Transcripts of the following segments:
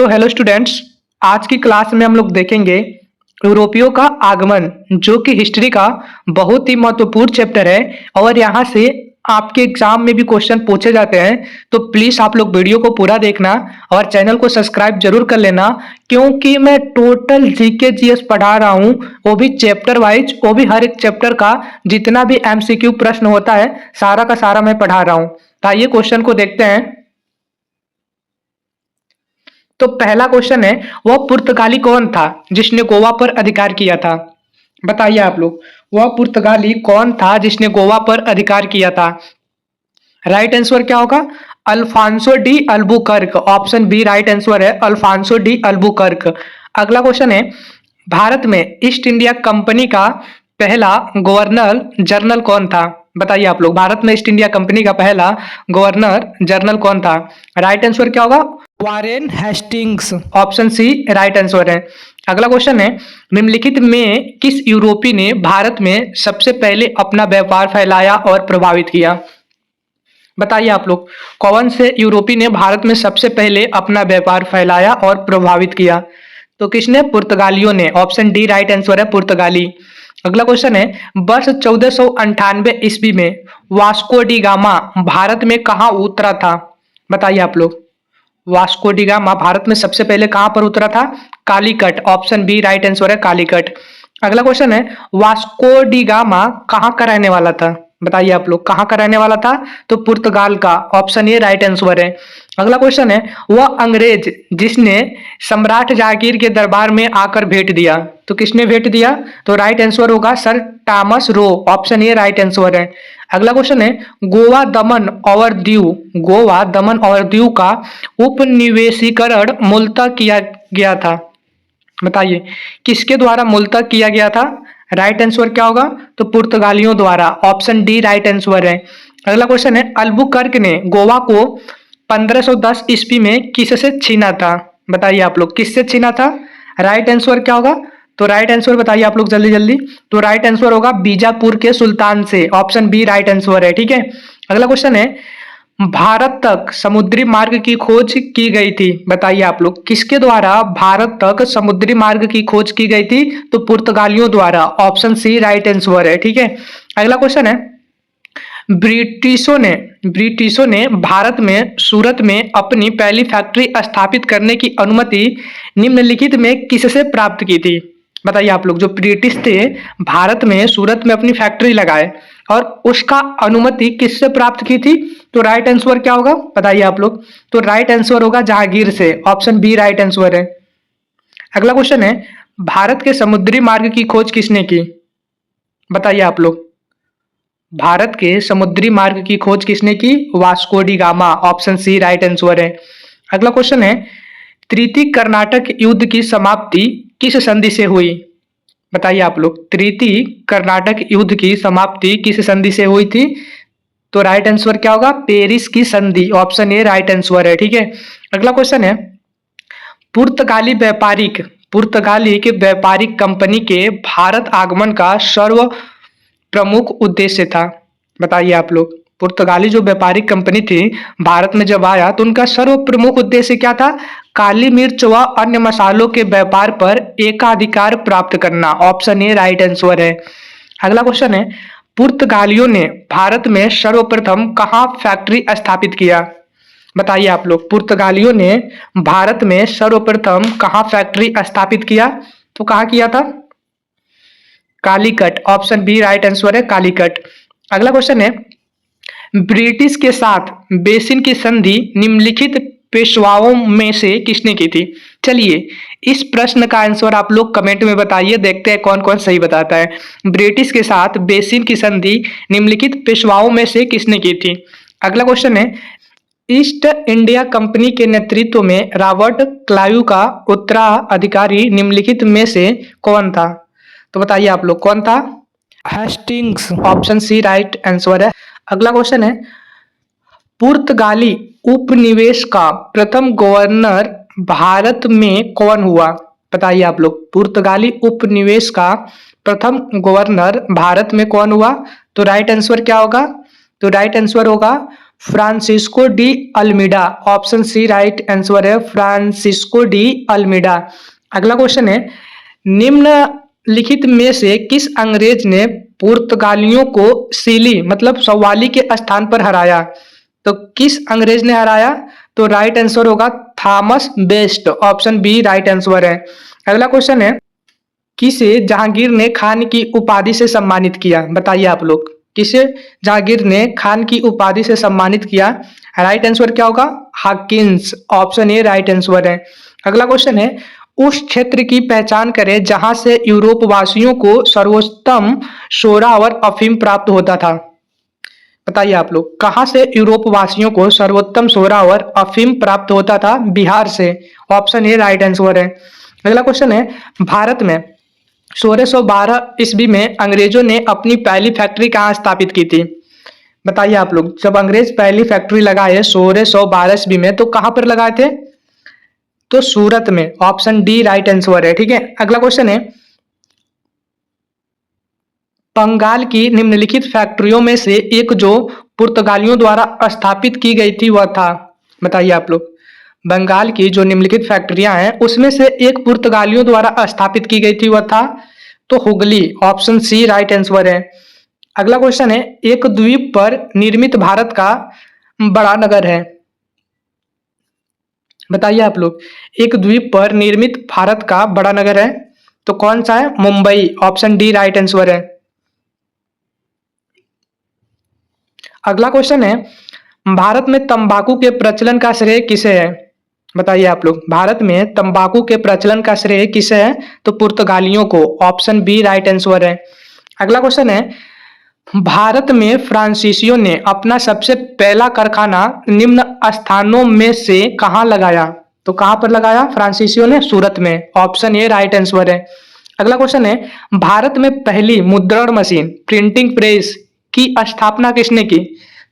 तो hello students, आज की क्लास में हम लोग देखेंगे यूरोपियों का आगमन, जो कि हिस्ट्री का बहुत ही महत्वपूर्ण चैप्टर है और यहाँ से आपके एग्जाम में भी क्वेश्चन पूछे जाते हैं। तो प्लीज आप लोग वीडियो को पूरा देखना और चैनल को सब्सक्राइब जरूर कर लेना, क्योंकि मैं टोटल जीके जीएस पढ़ा रहा हूँ, वो भी चैप्टर वाइज, वो भी हर एक चैप्टर का जितना भी एमसीक्यू प्रश्न होता है सारा का सारा मैं पढ़ा रहा हूँ। तो आइए क्वेश्चन को देखते हैं। तो पहला क्वेश्चन है, वह पुर्तगाली कौन था जिसने गोवा पर अधिकार किया था? बताइए आप लोग, वह पुर्तगाली कौन था जिसने गोवा पर अधिकार किया था? राइट आंसर क्या होगा? Alfonso de Albuquerque. Option B right answer है, अल्फांसो डी अल्बुकर्क। अगला क्वेश्चन है, भारत में ईस्ट इंडिया कंपनी का पहला गवर्नर जनरल कौन था? बताइए आप लोग, भारत में ईस्ट इंडिया कंपनी का पहला गवर्नर जनरल कौन था? राइट आंसर क्या होगा? Warren Hastings. Option C right answer है। अगला क्वेश्चन है, निम्नलिखित में किस यूरोपी ने भारत में सबसे पहले अपना व्यापार फैलाया और प्रभावित किया? बताइए आप लोग, कौन से यूरोपी ने भारत में सबसे पहले अपना व्यापार फैलाया और प्रभावित किया? तो किसने? पुर्तगालियों ने। ऑप्शन डी राइट आंसर है, पुर्तगाली। अगला क्वेश्चन है, वर्ष 1498 ईस्वी में वास्को डी गामा भारत में कहाँ उतरा था? बताइए आप लोग, वास्को डी गामा भारत में सबसे पहले कहां पर उतरा था? Calicut. Option B right answer है, कालीकट। अगला क्वेश्चन है, वास्को डी गामा कहां का रहने वाला था? बताइए आप लोग, कहां का रहने वाला था? तो पुर्तगाल का। ऑप्शन ए राइट आंसर है। अगला क्वेश्चन है, वह अंग्रेज जिसने सम्राट जहांगीर के दरबार में आकर भेंट दिया, तो किसने भेंट दिया? तो राइट आंसर होगा sir Thomas Roe. Option A right answer है। अगला क्वेश्चन है, गोवा दमन और दीव, गोवा दमन और दीव का उपनिवेशीकरण मूलतः किया गया था? बताइए, किसके द्वारा मूलतः किया गया था? राइट आंसर क्या होगा? तो पुर्तगालियों द्वारा। ऑप्शन डी राइट आंसर है। अगला क्वेश्चन है, अल्बुकर्क ने गोवा को 1510 ईस्वी में किससे छीना था? बताइए आप लोग, किससे छीना था? राइट आंसर क्या होगा? तो राइट आंसर बताइए आप लोग जल्दी जल्दी। तो राइट आंसर होगा बीजापुर के सुल्तान से। ऑप्शन बी राइट आंसर है। ठीक है। अगला क्वेश्चन है, भारत तक समुद्री मार्ग की खोज की गई थी। बताइए आप लोग, किसके द्वारा भारत तक समुद्री मार्ग की खोज की गई थी? तो पुर्तगालियों द्वारा। ऑप्शन सी राइट आंसर है। ठीक है। अगला क्वेश्चन है, ब्रिटिशों ने भारत में सूरत में अपनी पहली फैक्ट्री स्थापित करने की अनुमति निम्नलिखित में किससे प्राप्त की थी? बताइए आप लोग, जो ब्रिटिश थे भारत में सूरत में अपनी फैक्ट्री लगाए और उसका अनुमति किससे प्राप्त की थी? तो राइट आंसर क्या होगा? बताइए आप लोग। तो राइट आंसर होगा जहांगीर से। ऑप्शन बी राइट आंसर है। अगला क्वेश्चन है, भारत के समुद्री मार्ग की खोज किसने की? बताइए आप लोग, भारत के समुद्री मार्ग की खोज किसने की? Vasco da Gama. Option C right answer है। अगला क्वेश्चन है, तृतीय कर्नाटक युद्ध की समाप्ति किस संधि से हुई? बताइए आप लोग, तृतीय कर्नाटक युद्ध की समाप्ति किस संधि से हुई थी? तो राइट आंसर क्या होगा? पेरिस की संधि। ऑप्शन ए राइट आंसर है। ठीक है। अगला क्वेश्चन है, पुर्तगाली के व्यापारिक कंपनी के भारत आगमन का सर्व प्रमुख उद्देश्य था? बताइए आप लोग, पुर्तगाली जो व्यापारिक कंपनी थी भारत में जब आया तो उनका सर्व प्रमुख उद्देश्य क्या था? काली मिर्च व अन्य मसालों के व्यापार पर एकाधिकार प्राप्त करना। ऑप्शन ए राइट आंसर है। अगला क्वेश्चन है, पुर्तगालियों ने भारत में सर्वप्रथम कहाँ फैक्ट्री स्थापित किया? बताइए आप लोग, पुर्तगालियों ने भारत में सर्वप्रथम कहाँ फैक्ट्री स्थापित किया? तो कहाँ किया था? Calicut. Option B right answer है, कालीकट। अगला क्वेश्चन है, ब्रिटिश के साथ बेसिन की संधि निम्नलिखित पेशवाओं में से किसने की थी? चलिए, इस प्रश्न का आंसर आप लोग कमेंट में बताइए, देखते हैं कौन कौन सही बताता है। ब्रिटिश के साथ बेसिन की संधि निम्नलिखित पेशवाओं में से किसने की थी? अगला क्वेश्चन है, ईस्ट इंडिया कंपनी के नेतृत्व में रॉबर्ट क्लाइव का उत्तराधिकारी निम्नलिखित में से कौन था? तो बताइए आप लोग, कौन था? Hastings. Option C right answer है। अगला क्वेश्चन है, पुर्तगाली उपनिवेश का प्रथम गवर्नर भारत में कौन हुआ? बताइए आप लोग, पुर्तगाली उपनिवेश का प्रथम गवर्नर भारत में कौन हुआ? तो राइट आंसर क्या होगा? तो राइट आंसर होगा Francisco de Almeida, option C right answer है फ्रांसिस्को डी अल्मीडा। अगला क्वेश्चन है, निम्नलिखित में से किस अंग्रेज ने पुर्तगालियों को सीली मतलब सवाली के स्थान पर हराया? तो किस अंग्रेज ने हराया? तो राइट आंसर होगा Thomas Best, option B right answer है। अगला क्वेश्चन है, किसे जहांगीर ने खान की उपाधि से सम्मानित किया? बताइए आप लोग, किसे जहांगीर ने खान की उपाधि से सम्मानित किया? राइट आंसर क्या होगा? Hawkins, option A right answer है। अगला क्वेश्चन है, उस क्षेत्र की पहचान करें जहां से यूरोप वासियों को सर्वोत्तम सोडा और अफीम प्राप्त होता था। बताइए आप लोग, कहां से यूरोप वासियों को सर्वोत्तम सोडा और अफीम प्राप्त होता था? बिहार से, ऑप्शन ए राइट आंसर है। अगला क्वेश्चन है, भारत में 1612 ईस्वी में अंग्रेजों ने अपनी पहली फैक्ट्री कहाँ स्थापित की थी? बताइए आप लोग, जब अंग्रेज पहली फैक्ट्री लगाए 1612 ईस्वी में तो कहां पर लगाए थे? तो सूरत में, ऑप्शन डी राइट आंसर है। ठीक है, अगला क्वेश्चन है, बंगाल की निम्नलिखित फैक्ट्रियों में से एक जो पुर्तगालियों द्वारा स्थापित की गई थी वह था? बताइए आप लोग, बंगाल की जो निम्नलिखित फैक्ट्रियां हैं उसमें से एक पुर्तगालियों द्वारा स्थापित की गई थी वह था? तो Hooghly, option C right answer है। अगला क्वेश्चन है, एक द्वीप पर निर्मित भारत का बड़ा नगर है? बताइए आप लोग, एक द्वीप पर निर्मित भारत का बड़ा नगर है तो कौन सा है? Mumbai, option D right answer है। अगला क्वेश्चन है, भारत में तंबाकू के प्रचलन का श्रेय किसे है? बताइए आप लोग, भारत में तंबाकू के प्रचलन का श्रेय किसे है? तो पुर्तगालियों को, ऑप्शन बी राइट आंसर है। अगला क्वेश्चन है, भारत में फ्रांसीसियों ने अपना सबसे पहला कारखाना निम्न स्थानों में से कहां लगाया? तो कहां पर लगाया फ्रांसीसियों ने? सूरत में, ऑप्शन ए राइट आंसर है। अगला क्वेश्चन है, भारत में पहली मुद्रण मशीन प्रिंटिंग प्रेस की स्थापना किसने की?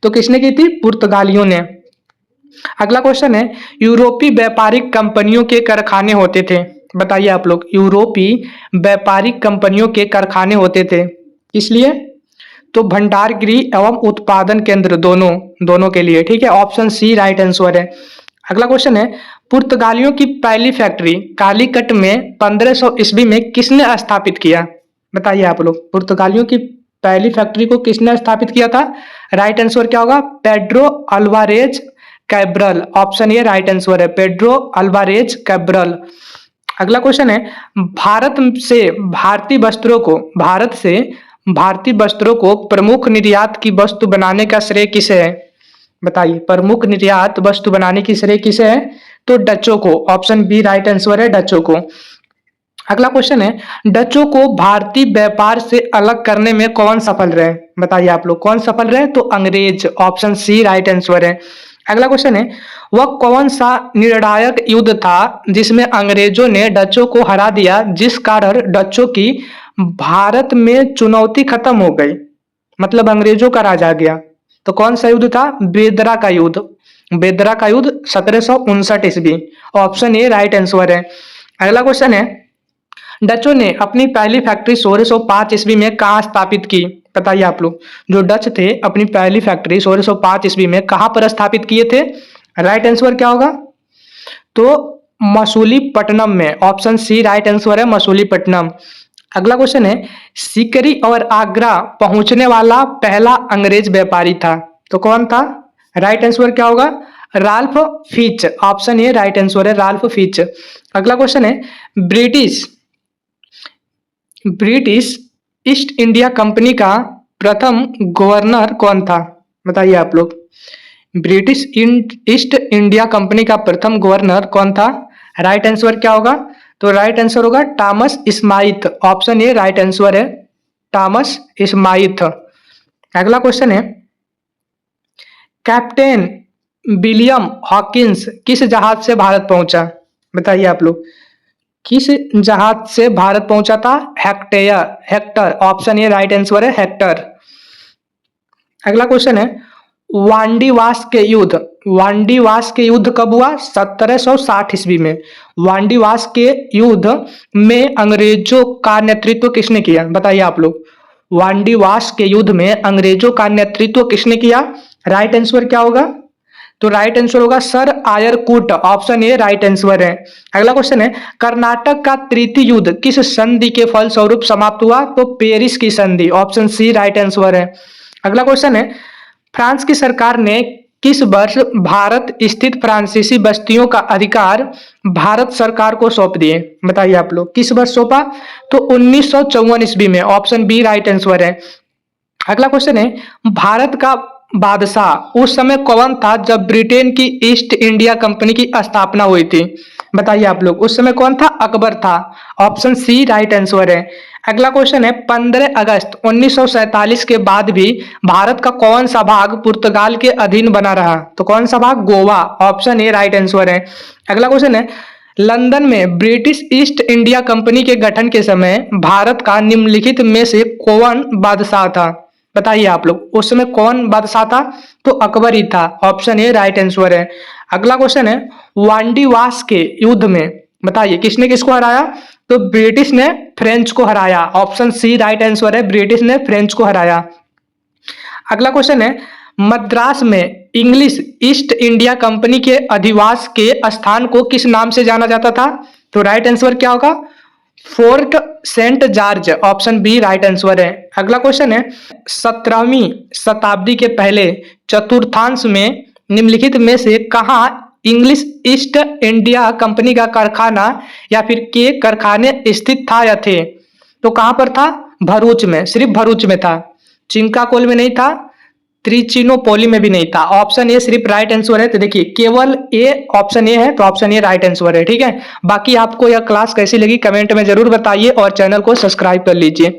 तो किसने की थी? पुर्तगालियों ने। अगला क्वेश्चन है, यूरोपीय व्यापारिक कंपनियों के कारखाने होते थे? बताइए आप लोग, यूरोपीय व्यापारिक कंपनियों के कारखाने होते थे इसलिए तो भंडार गृह एवं उत्पादन केंद्र दोनों के लिए। ठीक है, ऑप्शन सी राइट आंसर है। अगला क्वेश्चन है, पुर्तगालियों की पहली फैक्ट्री कालीकट में 1500 ईस्वी में किसने स्थापित किया? बताइए आप लोग, पुर्तगालियों की पहली फैक्ट्री को किसने स्थापित किया था? राइट आंसर क्या होगा? Pedro Alvarez Cabral, option A right answer है, पेड्रो अल्वारेज कैब्रल। अगला क्वेश्चन है, भारत से भारतीय वस्त्रों को प्रमुख निर्यात की वस्तु बनाने का श्रेय किसे है? बताइए, प्रमुख निर्यात वस्तु बनाने की श्रेय किसे है? तो डचों को, ऑप्शन बी राइट आंसर है, डचों को। अगला क्वेश्चन है, डचों को भारतीय व्यापार से अलग करने में कौन सफल रहे? बताइए आप लोग, कौन सफल रहे? तो अंग्रेज, ऑप्शन सी राइट आंसर है। अगला क्वेश्चन है, वह कौन सा निर्णायक युद्ध था जिसमें अंग्रेजों ने डचों को हरा दिया जिस कारण डचों की भारत में चुनौती खत्म हो गई, मतलब अंग्रेजों का राज आ गया? तो कौन सा युद्ध था? बेदरा का युद्ध, बेदरा का युद्ध 1759 ईस्वी, ऑप्शन ए राइट आंसर है। अगला क्वेश्चन है, डचों ने अपनी पहली फैक्ट्री 1605 ईस्वी में कहाँ स्थापित की? बताइए आप लोग, जो डच थे अपनी पहली फैक्ट्री 1605 ईस्वी में कहाँ पर स्थापित किए थे? राइट आंसर क्या होगा? तो मसूलीपट्टनम में, ऑप्शन सी राइट आंसर है, मसूलीपट्टनम। अगला क्वेश्चन है, सीकरी और आगरा पहुंचने वाला पहला अंग्रेज व्यापारी था तो कौन था? राइट आंसर क्या होगा? Ralph Fitch, option A right answer है, राल्फ फिच। अगला क्वेश्चन है, ब्रिटिश ईस्ट इंडिया कंपनी का प्रथम गवर्नर कौन था? बताइए आप लोग, ब्रिटिश ईस्ट इंडिया कंपनी का प्रथम गवर्नर कौन था? राइट आंसर क्या होगा? तो राइट आंसर होगा Thomas Smythe, option A right answer है, थॉमस स्माइथ। अगला क्वेश्चन है, कैप्टन विलियम हॉकिंस किस जहाज से भारत पहुंचा? बताइए आप लोग, किस जहाज से भारत पहुंचा था? Hector, option A right answer है, हेक्टर। अगला क्वेश्चन है, वांडीवास के युद्ध कब हुआ? 1760 ईस्वी में। वांडीवास के युद्ध में अंग्रेजों का नेतृत्व किसने किया? बताइए आप लोग, वांडीवास के युद्ध में अंग्रेजों का नेतृत्व किसने किया? राइट आंसर क्या होगा? तो राइट आंसर होगा sir Irkutsk, option A right answer है। अगला क्वेश्चन है, कर्नाटक का तृतीय युद्ध किस संधि के फलस्वरूप समाप्त हुआ? तो पेरिस की संधि, ऑप्शन सी राइट आंसर है। अगला क्वेश्चन है, फ्रांस की सरकार ने किस वर्ष भारत स्थित फ्रांसीसी बस्तियों का अधिकार भारत सरकार को सौंप दिए? बताइए आप लोग, किस वर्ष सौंपा? तो 1954 ईस्वी में, ऑप्शन बी राइट आंसर है। अगला क्वेश्चन है, भारत का बादशाह उस समय कौन था जब ब्रिटेन की ईस्ट इंडिया कंपनी की स्थापना हुई थी? बताइए आप लोग, उस समय कौन था? अकबर था, ऑप्शन सी राइट आंसर है। अगला क्वेश्चन है, 15 अगस्त 1947 के बाद भी भारत का कौन सा भाग पुर्तगाल के अधीन बना रहा? तो कौन सा भाग? Goa, option A right answer है। अगला क्वेश्चन है, लंदन में ब्रिटिश ईस्ट इंडिया कंपनी के गठन के समय भारत का निम्नलिखित में से कौन बादशाह था? बताइए आप लोग, उस समय कौन बादशाह था? तो अकबर ही था, ऑप्शन ए राइट आंसर है। अगला क्वेश्चन है, वांडीवास के युद्ध में बताइए किसने किसको हराया? तो ब्रिटिश ने फ्रेंच को हराया, ऑप्शन सी राइट आंसर है, ब्रिटिश ने फ्रेंच को हराया। अगला क्वेश्चन है, मद्रास में इंग्लिश ईस्ट इंडिया कंपनी के अधिवास के स्थान को किस नाम से जाना जाता था? तो राइट आंसर क्या होगा? Fort Saint George, option B right answer है। अगला क्वेश्चन है, 17वीं शताब्दी के पहले चतुर्थांश में निम्नलिखित में से कहाँ इंग्लिश ईस्ट इंडिया कंपनी का कारखाना या फिर के कारखाने स्थित था या थे? तो कहां पर था? भरूच में, सिर्फ भरूच में था, चिंकाकोल में नहीं था, त्रिचिनोपोली में भी नहीं था, ऑप्शन ए सिर्फ राइट आंसर है। तो देखिए केवल ए ऑप्शन ए है, तो ऑप्शन ए राइट आंसर है, ठीक है। बाकी आपको यह क्लास कैसी लगी कमेंट में जरूर बताइए और चैनल को सब्सक्राइब कर लीजिए।